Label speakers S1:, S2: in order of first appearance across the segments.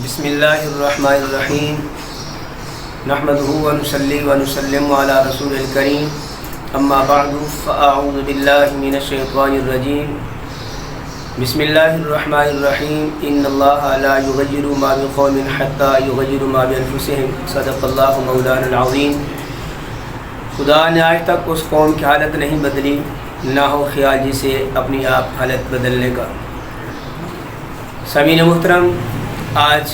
S1: بسم اللہ الرحمن الرحیم نحمدہ ونصلی ونسلم علی رسول الکریم اما بعد فاعوذ باللہ من الشیطان الرجیم بسم اللہ الرحمن الرحیم ان اللہ لا یغیر ما بقوم حتی یغیروا ما بانفسهم صدق اللہ مولانا العظیم۔ خدا نے آج تک اس قوم کی حالت نہیں بدلی، نہ ہو خیال جسے اپنی آپ حالت بدلنے کا۔ سامعین محترم، آج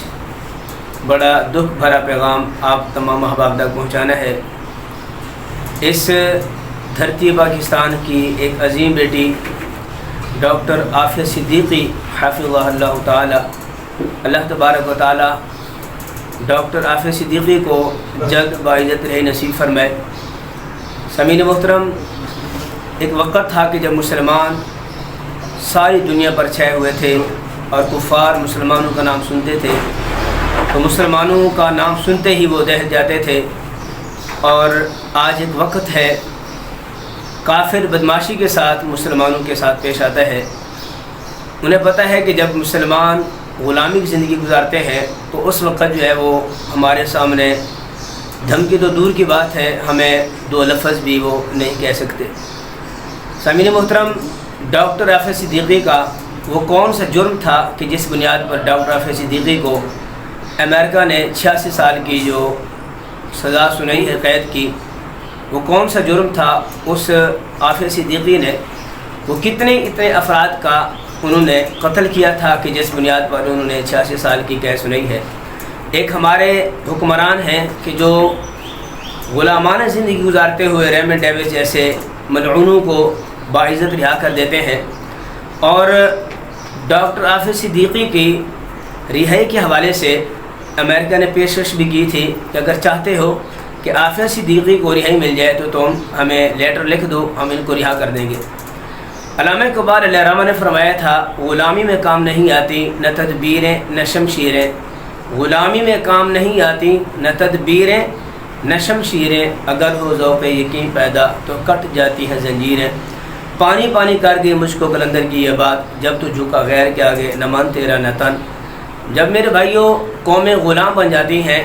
S1: بڑا دکھ بھرا پیغام آپ تمام احباب تک پہنچانا ہے۔ اس دھرتی پاکستان کی ایک عظیم بیٹی ڈاکٹر عافیہ صدیقی حافظہ اللہ تعالی، اللہ تبارک و تعالی ڈاکٹر عافیہ صدیقی کو جلد باعزت رہی نصیب فرمائے۔ سامعین محترم، ایک وقت تھا کہ جب مسلمان ساری دنیا پر چھائے ہوئے تھے اور کفار مسلمانوں کا نام سنتے تھے تو مسلمانوں کا نام سنتے ہی وہ دہل جاتے تھے، اور آج ایک وقت ہے کافر بدماشی کے ساتھ مسلمانوں کے ساتھ پیش آتا ہے۔ انہیں پتہ ہے کہ جب مسلمان غلامی کی زندگی گزارتے ہیں تو اس وقت جو ہے وہ ہمارے سامنے دھمکی تو دور کی بات ہے، ہمیں دو لفظ بھی وہ نہیں کہہ سکتے۔ سامعین محترم، ڈاکٹر عافیہ صدیقی کا وہ کون سا جرم تھا کہ جس بنیاد پر ڈاکٹر عافیہ صدیقی کو امریکہ نے 86 سال کی جو سزا سنائی ہے قید کی، وہ کون سا جرم تھا؟ اس عافیہ صدیقی نے وہ اتنے افراد کا انہوں نے قتل کیا تھا کہ جس بنیاد پر انہوں نے 86 سال کی قید سنائی ہے۔ ایک ہمارے حکمران ہیں کہ جو غلامانہ زندگی گزارتے ہوئے ریمنڈ ڈیوس جیسے ملعونوں کو باعزت رہا کر دیتے ہیں، اور ڈاکٹر عافیہ صدیقی کی رہائی کے حوالے سے امریکہ نے پیشکش بھی کی تھی کہ اگر چاہتے ہو کہ عافیہ صدیقی کو رہائی مل جائے تو تم ہمیں لیٹر لکھ دو، ہم ان کو رہا کر دیں گے۔ علامہ اقبال علیہ الرحمہ نے فرمایا تھا، غلامی میں کام نہیں آتی نہ تدبیریں نہ شمشیریں، غلامی میں کام نہیں آتی نہ تدبیریں نہ شمشیریں، اگر ہو ذوق یقین پیدا تو کٹ جاتی ہے زنجیریں۔ پانی پانی کر گئی مجھ کو قلندر کی یہ بات، جب تو جھکا غیر کے آگے نہ من تیرا نہ تن۔ جب میرے بھائیوں قومیں غلام بن جاتی ہیں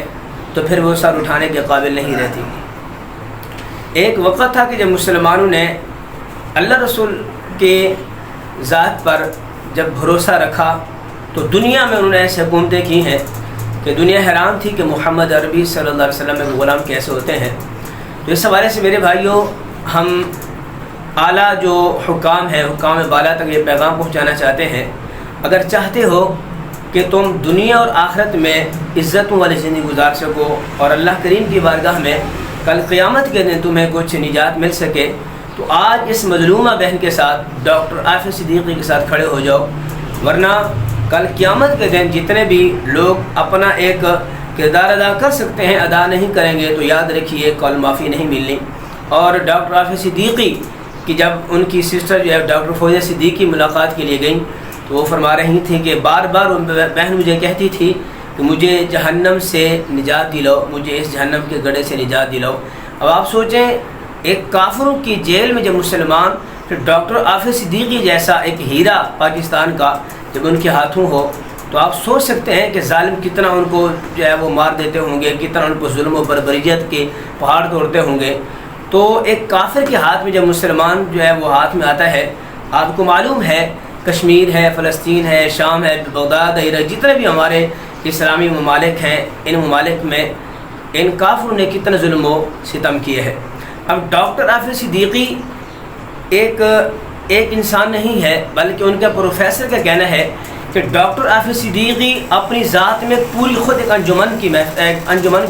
S1: تو پھر وہ سر اٹھانے کے قابل نہیں رہتی۔ ایک وقت تھا کہ جب مسلمانوں نے اللہ رسول کے ذات پر جب بھروسہ رکھا تو دنیا میں انہوں نے ایسی حکومتیں کی ہیں کہ دنیا حیران تھی کہ محمد عربی صلی اللہ علیہ وسلم میں غلام کیسے ہوتے ہیں۔ تو اس حوالے سے میرے بھائیوں، ہم اعلیٰ جو حکام ہیں، حکام بالا تک یہ پیغام پہنچانا چاہتے ہیں، اگر چاہتے ہو کہ تم دنیا اور آخرت میں عزتوں والی زندگی گزار سکو اور اللہ کریم کی بارگاہ میں کل قیامت کے دن تمہیں کچھ نجات مل سکے، تو آج اس مظلومہ بہن کے ساتھ ڈاکٹر عافیہ صدیقی کے ساتھ کھڑے ہو جاؤ، ورنہ کل قیامت کے دن جتنے بھی لوگ اپنا ایک کردار ادا کر سکتے ہیں ادا نہیں کریں گے تو یاد رکھیے کل معافی نہیں ملنی۔ اور ڈاکٹر عافیہ صدیقی کہ جب ان کی سسٹر جو ہے ڈاکٹر فوزیہ صدیقی ملاقات کے لیے گئیں تو وہ فرما رہی تھیں کہ بار بار بہن مجھے کہتی تھی کہ مجھے جہنم سے نجات دلاؤ، مجھے اس جہنم کے گڑھے سے نجات دلاؤ۔ اب آپ سوچیں، ایک کافروں کی جیل میں جب مسلمان، پھر ڈاکٹر عافیہ صدیقی جیسا ایک ہیرا پاکستان کا جب ان کے ہاتھوں ہو تو آپ سوچ سکتے ہیں کہ ظالم کتنا ان کو جو ہے وہ مار دیتے ہوں گے، کتنا ان کو ظلم و بربریت کے پہاڑ توڑتے ہوں گے۔ تو ایک کافر کے ہاتھ میں جب مسلمان جو ہے وہ ہاتھ میں آتا ہے، آپ کو معلوم ہے کشمیر ہے، فلسطین ہے، شام ہے، بغداد ہے، عراق، جتنے بھی ہمارے اسلامی ممالک ہیں، ان ممالک میں ان کافروں نے کتنا ظلم و ستم کیے ہیں۔ اب ڈاکٹر عافیہ صدیقی ایک انسان نہیں ہے، بلکہ ان کا پروفیسر کا کہنا ہے کہ ڈاکٹر عافیہ صدیقی اپنی ذات میں پوری خود ایک انجمن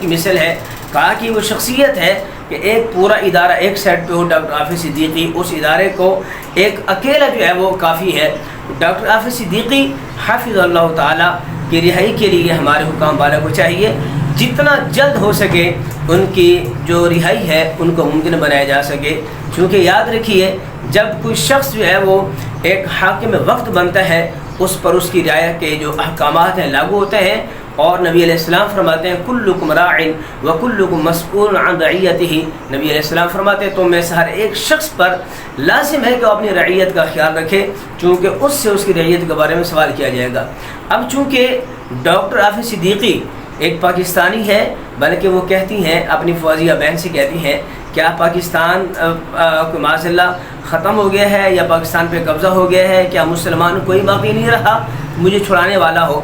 S1: کی مثل ہے۔ کہا کہ وہ شخصیت ہے کہ ایک پورا ادارہ ایک سائڈ پہ ہو ڈاکٹر عافیہ صدیقی، اس ادارے کو ایک اکیلا جو ہے وہ کافی ہے۔ ڈاکٹر عافیہ صدیقی حافظ اللہ تعالی کی رہائی کے لیے ہمارے حکام والا کو چاہیے جتنا جلد ہو سکے ان کی جو رہائی ہے ان کو ممکن بنایا جا سکے، کیونکہ یاد رکھیے جب کوئی شخص جو ہے وہ ایک حاکم وقت بنتا ہے اس پر اس کی رعایا کے جو احکامات ہیں لاگو ہوتے ہیں، اور نبی علیہ السلام فرماتے ہیں کلکم راعٍ وکلکم مسئول عن رعیتہ، نبی علیہ السلام فرماتے ہیں تم میں سے ہر ایک شخص پر لازم ہے کہ وہ اپنی رعیت کا خیال رکھے، چونکہ اس سے اس کی رعیت کے بارے میں سوال کیا جائے گا۔ اب چونکہ ڈاکٹر عافیہ صدیقی ایک پاکستانی ہے، بلکہ وہ کہتی ہیں اپنی فوزیہ بہن سے کہتی ہیں کیا پاکستان معاذ اللہ ختم ہو گیا ہے یا پاکستان پہ قبضہ ہو گیا ہے، کیا مسلمان کوئی باقی نہیں رہا مجھے چھڑانے والا ہو؟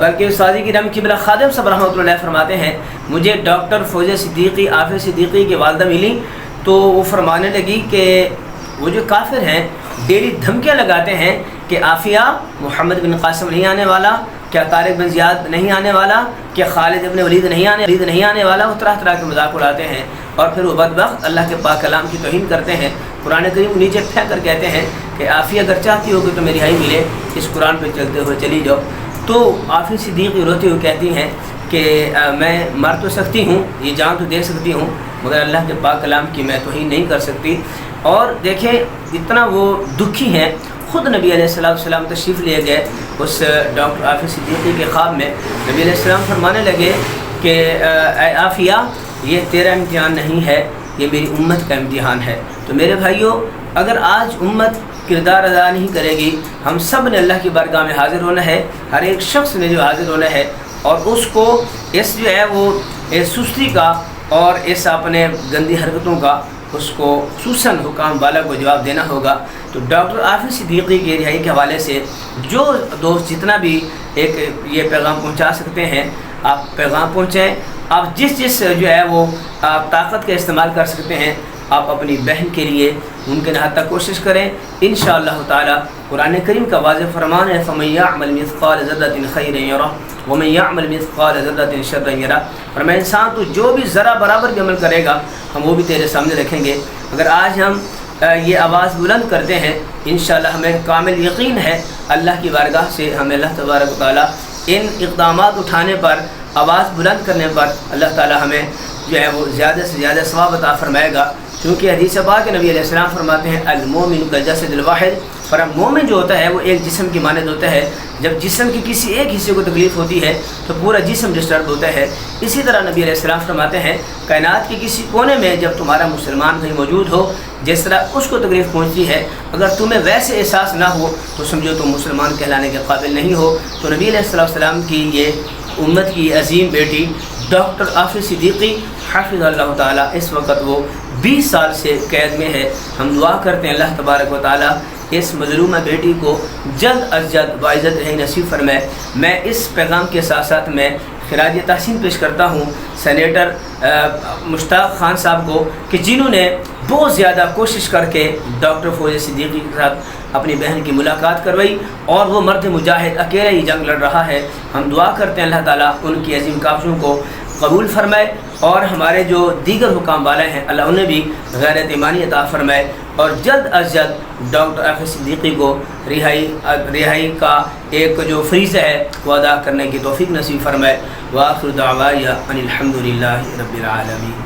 S1: بلکہ استاذی کرام قبلہ خادم صاحب رحمۃ اللہ فرماتے ہیں مجھے ڈاکٹر فوزیہ صدیقی عافیہ صدیقی کی والدہ ملی تو وہ فرمانے لگی کہ وہ جو کافر ہیں ڈیلی دھمکیاں لگاتے ہیں کہ عافیہ محمد بن قاسم نہیں آنے والا، کیا طارق بن زیاد نہیں آنے والا، کیا خالد ابن ولید نہیں آنے والا، وہ طرح طرح کے مذاق اڑاتے ہیں، اور پھر وہ بدبخت اللہ کے پاک کلام کی توہین کرتے ہیں، قرآن کریم نیچے پھینک کر کہتے ہیں کہ عافیہ اگر چاہتی ہو کہ تمہیں رہائی ملے اس قرآن پہ چلتے ہوئے چلی جاؤ۔ تو عافیہ صدیقی روتے ہوئے کہتی ہیں کہ میں مر تو سکتی ہوں، یہ جان تو دے سکتی ہوں، مگر اللہ کے پاک کلام کی میں توہین نہیں کر سکتی۔ اور دیکھیں اتنا وہ دکھی ہیں، خود نبی علیہ السلام تشریف لے گئے اس ڈاکٹر عافیہ صدیقی کے خواب میں، نبی علیہ السلام فرمانے لگے کہ اے عافیہ یہ تیرا امتحان نہیں ہے، یہ میری امت کا امتحان ہے۔ تو میرے بھائیوں اگر آج امت کردار ادا نہیں کرے گی، ہم سب نے اللہ کی بارگاہ میں حاضر ہونا ہے، ہر ایک شخص نے جو حاضر ہونا ہے، اور اس کو اس جو ہے وہ اس سستی کا اور اس اپنے گندی حرکتوں کا اس کو خصوصاً حکام والا کو جواب دینا ہوگا۔ تو ڈاکٹر عافیہ صدیقی کی رہائی کے حوالے سے جو دوست جتنا بھی ایک یہ پیغام پہنچا سکتے ہیں آپ پیغام پہنچائیں، آپ جس جو ہے وہ آپ طاقت کا استعمال کر سکتے ہیں آپ اپنی بہن کے لیے ممکن حد تک کوشش کریں، انشاءاللہ تعالی۔ قرآن کریم کا واضح فرمان ہے فَمَن يَعْمَلْ مِثْقَالَ ذَرَّةٍ خَيْرًا يَرَهُ وَمَن يَعْمَلْ مِثْقَالَ ذَرَّةٍ شَرًّا يَرَهُ، فرمایا انسان تو جو بھی ذرہ برابر بھی عمل کرے گا ہم وہ بھی تیرے سامنے رکھیں گے۔ اگر آج ہم یہ آواز بلند کرتے ہیں انشاءاللہ ہمیں کامل یقین ہے اللہ کی بارگاہ سے ہمیں اللہ تبارک و تعالیٰ ان اقدامات اٹھانے پر، آواز بلند کرنے پر اللہ تعالیٰ ہمیں جو ہے وہ زیادہ سے زیادہ ثواب عطا فرمائے گا، کیونکہ حدیث پاک نبی علیہ السلام فرماتے ہیں المومن کالجسد الواحد، پر مومن جو ہوتا ہے وہ ایک جسم کی مانند ہوتا ہے، جب جسم کے کسی ایک حصے کو تکلیف ہوتی ہے تو پورا جسم ڈسٹرب ہوتا ہے۔ اسی طرح نبی علیہ السلام فرماتے ہیں کائنات کے کسی کونے میں جب تمہارا مسلمان کہیں موجود ہو جس طرح اس کو تکلیف پہنچتی ہے، اگر تمہیں ویسے احساس نہ ہو تو سمجھو تم مسلمان کہلانے کے قابل نہیں ہو۔ تو نبی علیہ السلام کی یہ امت کی عظیم بیٹی ڈاکٹر عافیہ صدیقی حافظ اللہ تعالیٰ اس وقت وہ 20 سال سے قید میں ہے۔ ہم دعا کرتے ہیں اللہ تبارک و تعالیٰ اس مظلومہ بیٹی کو جلد از جلد باعزت رہی نصیب فرمائے۔ میں اس پیغام کے ساتھ ساتھ میں خراج تحسین پیش کرتا ہوں سینیٹر مشتاق خان صاحب کو کہ جنہوں نے بہت زیادہ کوشش کر کے ڈاکٹر فوزیہ صدیقی کے ساتھ اپنی بہن کی ملاقات کروائی، اور وہ مرد مجاہد اکیلا ہی جنگ لڑ رہا ہے۔ ہم دعا کرتے ہیں اللہ تعالیٰ ان کی عظیم کاوشوں کو قبول فرمائے، اور ہمارے جو دیگر حکام والے ہیں اللہ انہیں بھی غیرت ایمانی عطا فرمائے، اور جلد از جلد ڈاکٹر عافیہ صدیقی کو رہائی کا ایک جو فریضہ ہے وہ ادا کرنے کی توفیق نصیب فرمائے۔ وآخر دعوایا ان الحمد للہ رب العالمین۔